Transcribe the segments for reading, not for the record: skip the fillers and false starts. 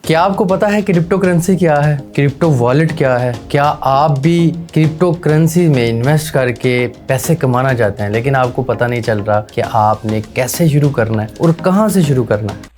क्या आपको पता है क्रिप्टो करेंसी क्या है, क्रिप्टो वॉलेट क्या है? क्या आप भी क्रिप्टो करेंसी में इन्वेस्ट करके पैसे कमाना चाहते हैं लेकिन आपको पता नहीं चल रहा कि आपने कैसे शुरू करना है और कहां से शुरू करना है?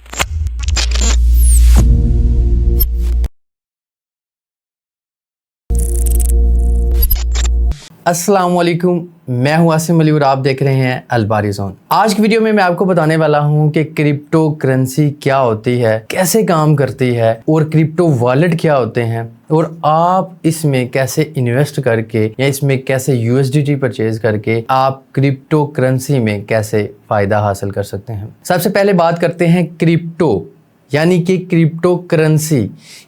अस्सलाम वालेकुम, मैं हूं आसिम अली और आप देख रहे हैं अलबारी जोन। आज की वीडियो में मैं आपको बताने वाला हूं कि क्रिप्टो करेंसी क्या होती है, कैसे काम करती है और क्रिप्टो वॉलेट क्या होते हैं और आप इसमें कैसे इन्वेस्ट करके या इसमें कैसे यूएसडीटी परचेज करके आप क्रिप्टो करेंसी में कैसे फ़ायदा हासिल कर सकते हैं। सबसे पहले बात करते हैं क्रिप्टो यानी कि क्रिप्टो करेंसी।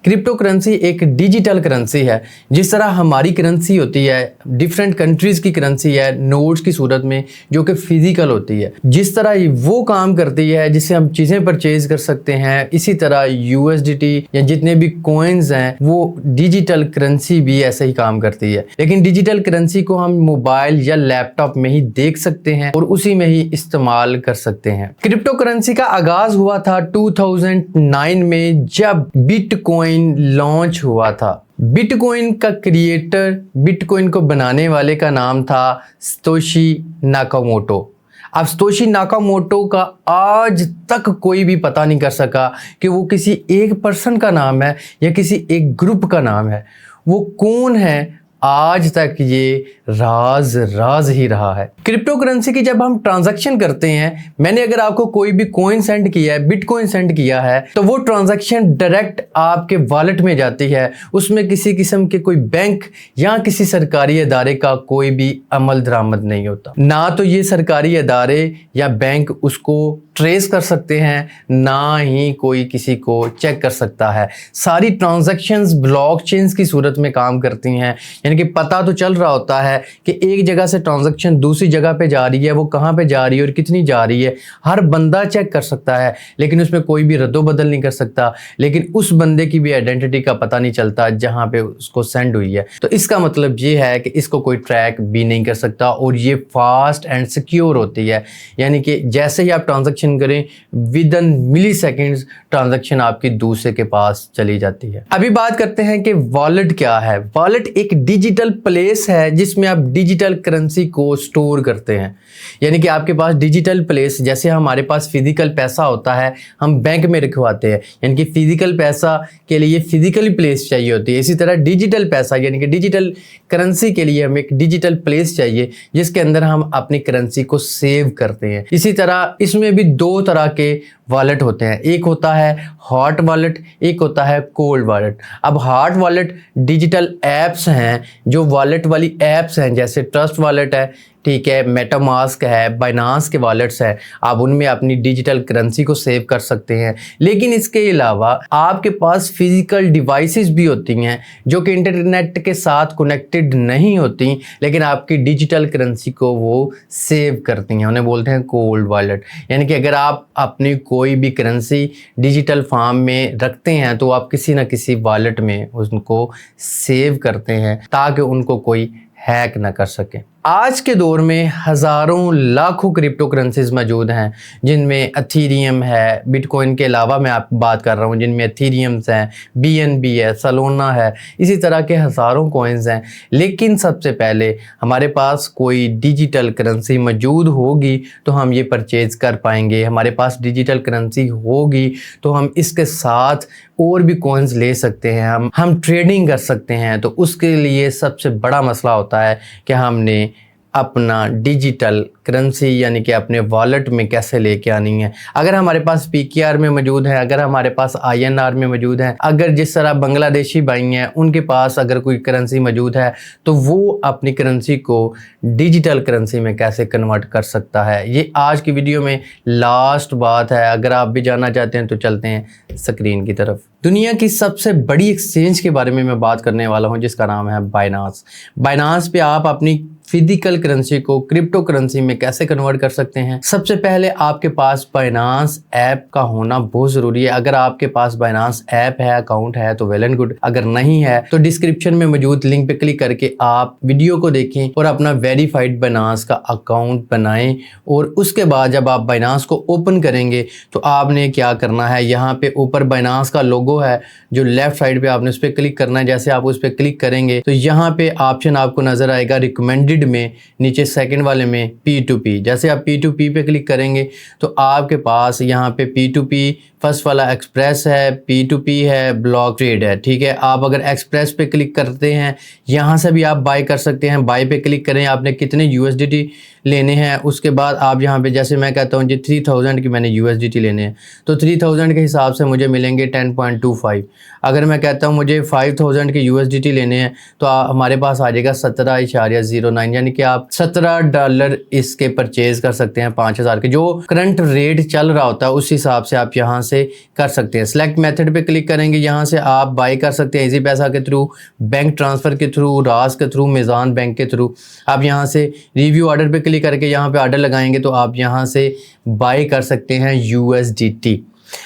क्रिप्टो करेंसी एक डिजिटल करेंसी है। जिस तरह हमारी करेंसी होती है, डिफरेंट कंट्रीज़ की करेंसी है नोट्स की सूरत में जो कि फिजिकल होती है, जिस तरह वो काम करती है जिससे हम चीज़ें परचेज कर सकते हैं, इसी तरह यूएसडीटी या जितने भी कॉइन्स हैं वो डिजिटल करेंसी भी ऐसे ही काम करती है। लेकिन डिजिटल करेंसी को हम मोबाइल या लैपटॉप में ही देख सकते हैं और उसी में ही इस्तेमाल कर सकते हैं। क्रिप्टो करेंसी का आगाज हुआ था 2009 में जब बिटकॉइन लॉन्च हुआ था। बिटकॉइन का क्रिएटर, बिटकॉइन को बनाने वाले का नाम था सतोशी नाकामोटो। अब सतोशी नाकामोटो का आज तक कोई भी पता नहीं कर सका कि वो किसी एक पर्सन का नाम है या किसी एक ग्रुप का नाम है। वो कौन है, आज तक ये राज ही रहा है। क्रिप्टो करेंसी की जब हम ट्रांजैक्शन करते हैं, मैंने अगर आपको कोई भी कॉइन सेंड किया है, बिटकॉइन सेंड किया है, तो वो ट्रांजैक्शन डायरेक्ट आपके वॉलेट में जाती है। उसमें किसी किस्म के कोई बैंक या किसी सरकारी अदारे का कोई भी अमल दरामद नहीं होता। ना तो ये सरकारी अदारे या बैंक उसको ट्रेस कर सकते हैं, ना ही कोई किसी को चेक कर सकता है। सारी ट्रांजैक्शंस ब्लॉकचेन्स की सूरत में काम करती हैं, यानी कि पता तो चल रहा होता है कि एक जगह से ट्रांजैक्शन दूसरी जगह पे जा रही है, वो कहाँ पे जा रही है और कितनी जा रही है, हर बंदा चेक कर सकता है, लेकिन उसमें कोई भी रद्दो बदल नहीं कर सकता। लेकिन उस बंदे की भी आइडेंटिटी का पता नहीं चलता जहाँ पे उसको सेंड हुई है। तो इसका मतलब ये है कि इसको कोई ट्रैक भी नहीं कर सकता और ये फास्ट एंड सिक्योर होती है। यानी कि जैसे ही आप ट्रांजैक्शन करें, within milliseconds transaction आपकी दूसरे के पास चली जाती है। अभी बात करते हैं कि वॉलेट क्या है। वॉलेट एक डिजिटल प्लेस है जिसमें आप डिजिटल करेंसी को स्टोर करते हैं। यानी कि आपके पास डिजिटल प्लेस, जैसे हमारे पास फिजिकल पैसा होता है हम बैंक में रखवाते हैं, यानी कि फिजिकल पैसा के लिए फिजिकली प्लेस चाहिए होती है, इसी तरह डिजिटल पैसा यानी कि डिजिटल करेंसी के लिए हमें एक डिजिटल प्लेस चाहिए जिसके अंदर हम अपनी करेंसी को सेव करते हैं। इसी तरह इसमें भी दो तरह के वॉलेट होते हैं, एक होता है हॉट वॉलेट, एक होता है कोल्ड वॉलेट। अब हॉट वॉलेट डिजिटल ऐप्स हैं, जो वॉलेट वाली ऐप्स हैं, जैसे ट्रस्ट वॉलेट है, ठीक है, मेटामास्क है, बाइनांस के वॉलेट्स हैं, आप उनमें अपनी डिजिटल करेंसी को सेव कर सकते हैं। लेकिन इसके अलावा आपके पास फिजिकल डिवाइसेस भी होती हैं जो कि इंटरनेट के साथ कनेक्टेड नहीं होती, लेकिन आपकी डिजिटल करेंसी को वो सेव करती हैं, उन्हें बोलते हैं कोल्ड वॉलेट। यानी कि अगर आप अपनी कोई भी करेंसी डिजिटल फॉर्म में रखते हैं तो आप किसी न किसी वॉलेट में उनको सेव करते हैं ताकि उनको कोई हैक ना कर सके। आज के दौर में हज़ारों लाखों क्रिप्टो करेंसीज मौजूद हैं, जिनमें एथेरियम है, बिटकॉइन के अलावा मैं आप बात कर रहा हूँ जिनमें एथेरियम्स हैं, बीएनबी है, सोलाना है, इसी तरह के हज़ारों कॉइन्स हैं। लेकिन सबसे पहले हमारे पास कोई डिजिटल करेंसी मौजूद होगी तो हम ये परचेज कर पाएंगे। हमारे पास डिजिटल करेंसी होगी तो हम इसके साथ और भी कॉइन्स ले सकते हैं, हम ट्रेडिंग कर सकते हैं। तो उसके लिए सबसे बड़ा मसला होता है कि हमने अपना डिजिटल करेंसी यानी कि अपने वॉलेट में कैसे लेके आनी है। अगर हमारे पास पीकेआर में मौजूद है, अगर हमारे पास आईएनआर में मौजूद है, अगर जिस तरह बांग्लादेशी भाई हैं उनके पास अगर कोई करेंसी मौजूद है तो वो अपनी करेंसी को डिजिटल करेंसी में कैसे कन्वर्ट कर सकता है, ये आज की वीडियो में लास्ट बात है। अगर आप भी जानना चाहते हैं तो चलते हैं स्क्रीन की तरफ। दुनिया की सबसे बड़ी एक्सचेंज के बारे में मैं बात करने वाला हूं जिसका नाम है बाइनांस। बाइनांस पे आप अपनी फिजिकल करेंसी को क्रिप्टो करेंसी में कैसे कन्वर्ट कर सकते हैं। सबसे पहले आपके पास बाइनांस ऐप का होना बहुत ज़रूरी है। अगर आपके पास बाइनांस ऐप है, अकाउंट है तो वेल एंड गुड, अगर नहीं है तो डिस्क्रिप्शन में मौजूद लिंक पे क्लिक करके आप वीडियो को देखें और अपना वेरीफाइड बाइनांस का अकाउंट बनाएं। और उसके बाद जब आप बाइनांस को ओपन करेंगे तो आपने क्या करना है, यहाँ पे ऊपर बाइनांस का लोगो है जो लेफ्ट साइड पे, आपने उस पर क्लिक करना है। जैसे आप उस पर क्लिक करेंगे तो यहाँ पे ऑप्शन आपको नजर आएगा रिकमेंडेड में, नीचे सेकंड वाले में P2P। जैसे आप P2P पे क्लिक करेंगे तो आपके पास यहाँ पे P2P फर्स्ट वाला एक्सप्रेस है, P2P है, ब्लॉक ट्रेड है। ठीक है, आप अगर एक्सप्रेस पे क्लिक करते हैं यहाँ से भी आप बाय कर सकते हैं। बाय पे क्लिक करें, आपने कितने USDT लेने हैं, उसके बाद आप यहाँ पे, जैसे मैं कहता हूँ जी 3000 की मैंने USDT लेने हैं तो 3000 के हिसाब से मुझे मिलेंगे 10.25। अगर मैं कहता हूँ मुझे 5000 के USDT लेने हैं तो हमारे पास आ जाएगा 17.09, यानी कि आप $17 इसके परचेज कर सकते हैं 5000 के। जो करंट रेट चल रहा होता है उस हिसाब से आप यहाँ से कर सकते हैं। सेलेक्ट मेथड पे क्लिक करेंगे, यहाँ से आप बाय कर सकते हैं इजी पैसा के थ्रू, बैंक ट्रांसफ़र के थ्रू, रास के थ्रू, मीज़ान बैंक के थ्रू। आप यहाँ से रिव्यू ऑर्डर पे क्लिक करके यहाँ पे ऑर्डर लगाएंगे तो आप यहाँ से बाय कर सकते हैं USDT।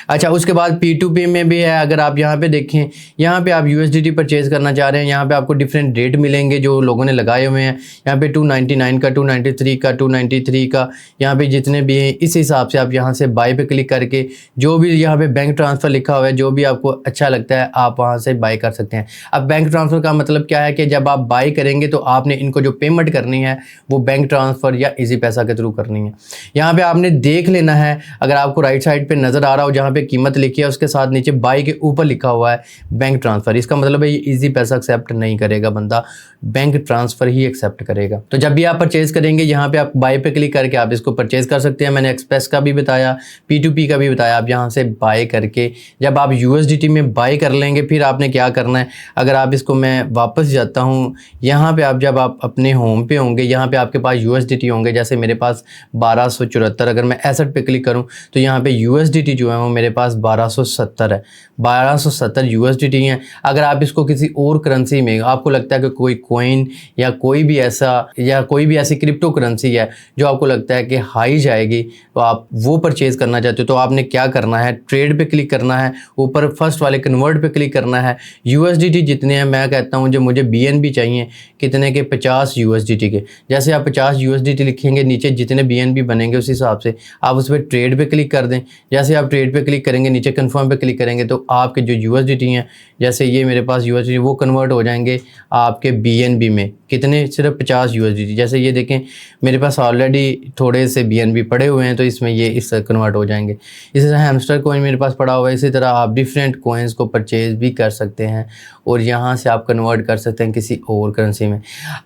अच्छा, उसके बाद P2P में भी है। अगर आप यहाँ पे देखें, यहाँ पे आप USDT परचेज करना चाह रहे हैं, यहाँ पे आपको डिफरेंट रेट मिलेंगे जो लोगों ने लगाए हुए हैं। यहाँ पे 299 का, 293 का, 293 का, यहाँ पे जितने भी हैं इस हिसाब से आप यहाँ से बाय पे क्लिक करके जो भी यहाँ पे बैंक ट्रांसफ़र लिखा हुआ है, जो भी आपको अच्छा लगता है आप वहाँ से बाय कर सकते हैं। अब बैंक ट्रांसफ़र का मतलब क्या है कि जब आप बाय करेंगे तो आपने इनको जो पेमेंट करनी है वो बैंक ट्रांसफ़र या इजी पैसा के थ्रू करनी है। यहाँ पर आपने देख लेना है, अगर आपको राइट साइड पर नज़र आ रहा हो जहाँ पे कीमत लिखी है उसके साथ नीचे बाय के ऊपर लिखा हुआ है बैंक ट्रांसफ़र, इसका मतलब है ये इजी पैसा एक्सेप्ट नहीं करेगा, बंदा बैंक ट्रांसफ़र ही एक्सेप्ट करेगा। तो जब भी आप परचेज करेंगे यहाँ पे आप बाय पे क्लिक करके आप इसको परचेज कर सकते हैं। मैंने एक्सप्रेस का भी बताया, P2P का भी बताया। आप यहाँ से बाय करके जब आप USDT में बाय कर लेंगे फिर आपने क्या करना है, अगर आप इसको, मैं वापस जाता हूँ यहाँ पे, आप जब आप अपने होम पे होंगे यहाँ पे आपके पास USDT होंगे। जैसे मेरे पास 1274, अगर मैं एसेट पे क्लिक करूँ तो यहाँ पे USDT जो है वो मेरे पास 1270 है, 1270 USDT हैं। अगर आप इसको किसी और करेंसी में, आपको लगता है कि कोई कॉइन या कोई भी ऐसी क्रिप्टो करेंसी है जो आपको लगता है कि हाई जाएगी तो आप वो परचेज़ करना चाहते हो, तो आपने क्या करना है, ट्रेड पे क्लिक करना है, ऊपर फर्स्ट वाले कन्वर्ट पे क्लिक करना है। USDT जितने हैं, मैं कहता हूँ जो मुझे BNB चाहिए, कितने के, 50 USDT के। जैसे आप 50 USDT लिखेंगे, नीचे जितने BNB बनेंगे उस हिसाब से आप उस पर ट्रेड पे क्लिक कर दें। जैसे आप ट्रेड पे क्लिक करेंगे, नीचे कन्फर्म पे क्लिक करेंगे तो आपके जो USDT हैं, जैसे ये मेरे पास USDT, वो कन्वर्ट हो जाएंगे आपके BNB में। कितने, सिर्फ 50 USDT। जैसे ये देखें मेरे पास ऑलरेडी थोड़े से BNB पड़े हुए हैं तो इसमें ये इस कन्वर्ट हो जाएंगे। इसी तरह हैमस्टर कॉइन मेरे पास पड़ा हुआ है। इसी तरह आप डिफरेंट कॉइन्स को परचेज भी कर सकते हैं और यहाँ से आप कन्वर्ट कर सकते हैं किसी और करेंसी में।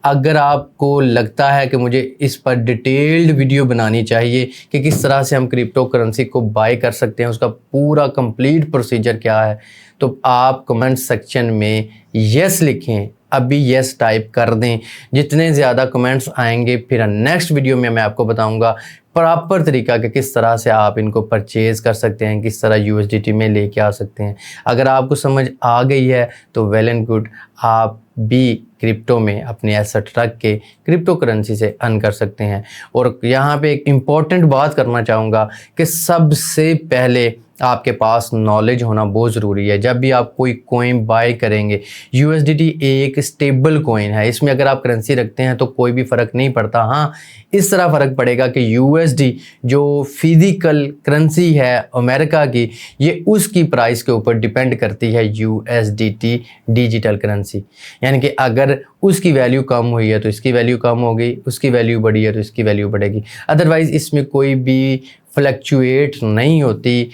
अगर आपको लगता है कि मुझे इस पर डिटेल्ड वीडियो बनानी चाहिए कि किस तरह से हम क्रिप्टो करेंसी को बाय कर सकते हैं, उसका पूरा कंप्लीट प्रोसीजर क्या है, तो आप कमेंट सेक्शन में यस लिखें, अभी यस टाइप कर दें। जितने ज़्यादा कमेंट्स आएंगे फिर नेक्स्ट वीडियो में मैं आपको बताऊंगा प्रॉपर तरीका कि किस तरह से आप इनको परचेज़ कर सकते हैं, किस तरह USDT में लेके आ सकते हैं। अगर आपको समझ आ गई है तो वेल एंड गुड, आप भी क्रिप्टो में अपने एसेट रख के क्रिप्टो करेंसी से अर्न कर सकते हैं। और यहाँ पे एक इम्पॉर्टेंट बात करना चाहूँगा कि सबसे पहले आपके पास नॉलेज होना बहुत ज़रूरी है। जब भी आप कोई कॉइन बाय करेंगे, USDT एक स्टेबल कॉइन है, इसमें अगर आप करेंसी रखते हैं तो कोई भी फ़र्क नहीं पड़ता। हाँ, इस तरह फ़र्क पड़ेगा कि USD जो फिज़िकल करेंसी है अमेरिका की, ये उसकी प्राइस के ऊपर डिपेंड करती है USDT डिजिटल करेंसी। यानी कि अगर उसकी वैल्यू कम हुई है तो इसकी वैल्यू कम होगी, उसकी वैल्यू बढ़ी है तो इसकी वैल्यू बढ़ेगी। अदरवाइज़ इसमें कोई भी फ्लक्चुएट नहीं होती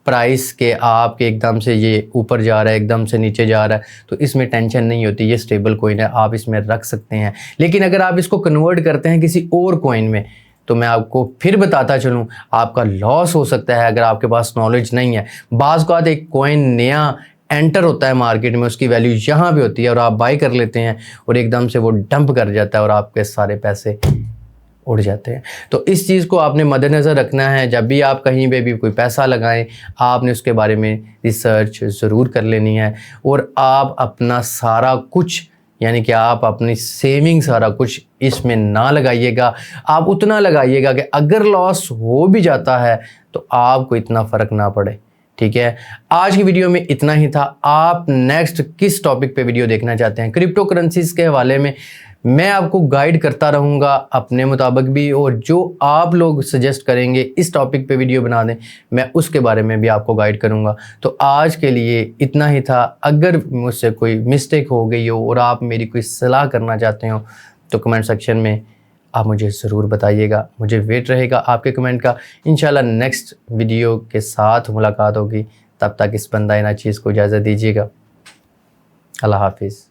प्राइस के, आपके एकदम से ये ऊपर जा रहा है, एकदम से नीचे जा रहा है, तो इसमें टेंशन नहीं होती। ये स्टेबल कॉइन है, आप इसमें रख सकते हैं। लेकिन अगर आप इसको कन्वर्ट करते हैं किसी और कॉइन में तो मैं आपको फिर बताता चलूँ, आपका लॉस हो सकता है अगर आपके पास नॉलेज नहीं है। बाज़ औक़ात एक कॉइन नया एंटर होता है मार्केट में, उसकी वैल्यू यहाँ पे होती है और आप बाय कर लेते हैं और एकदम से वो डंप कर जाता है और आपके सारे पैसे उड़ जाते हैं। तो इस चीज़ को आपने मद्देनज़र रखना है। जब भी आप कहीं पे भी कोई पैसा लगाएं, आपने उसके बारे में रिसर्च ज़रूर कर लेनी है और आप अपना सारा कुछ यानी कि आप अपनी सेविंग सारा कुछ इसमें ना लगाइएगा। आप उतना लगाइएगा कि अगर लॉस हो भी जाता है तो आपको इतना फ़र्क ना पड़े। ठीक है, आज की वीडियो में इतना ही था। आप नेक्स्ट किस टॉपिक पे वीडियो देखना चाहते हैं क्रिप्टो करेंसीज के हवाले में, मैं आपको गाइड करता रहूँगा अपने मुताबिक भी, और जो आप लोग सजेस्ट करेंगे इस टॉपिक पे वीडियो बना दें, मैं उसके बारे में भी आपको गाइड करूँगा। तो आज के लिए इतना ही था। अगर मुझसे कोई मिस्टेक हो गई हो और आप मेरी कोई सलाह करना चाहते हो तो कमेंट सेक्शन में आप मुझे ज़रूर बताइएगा। मुझे वेट रहेगा आपके कमेंट का। इंशाल्लाह नेक्स्ट वीडियो के साथ मुलाकात होगी। तब तक इस बंदा ना चीज़ को इजाज़त दीजिएगा। अल्लाह हाफिज़।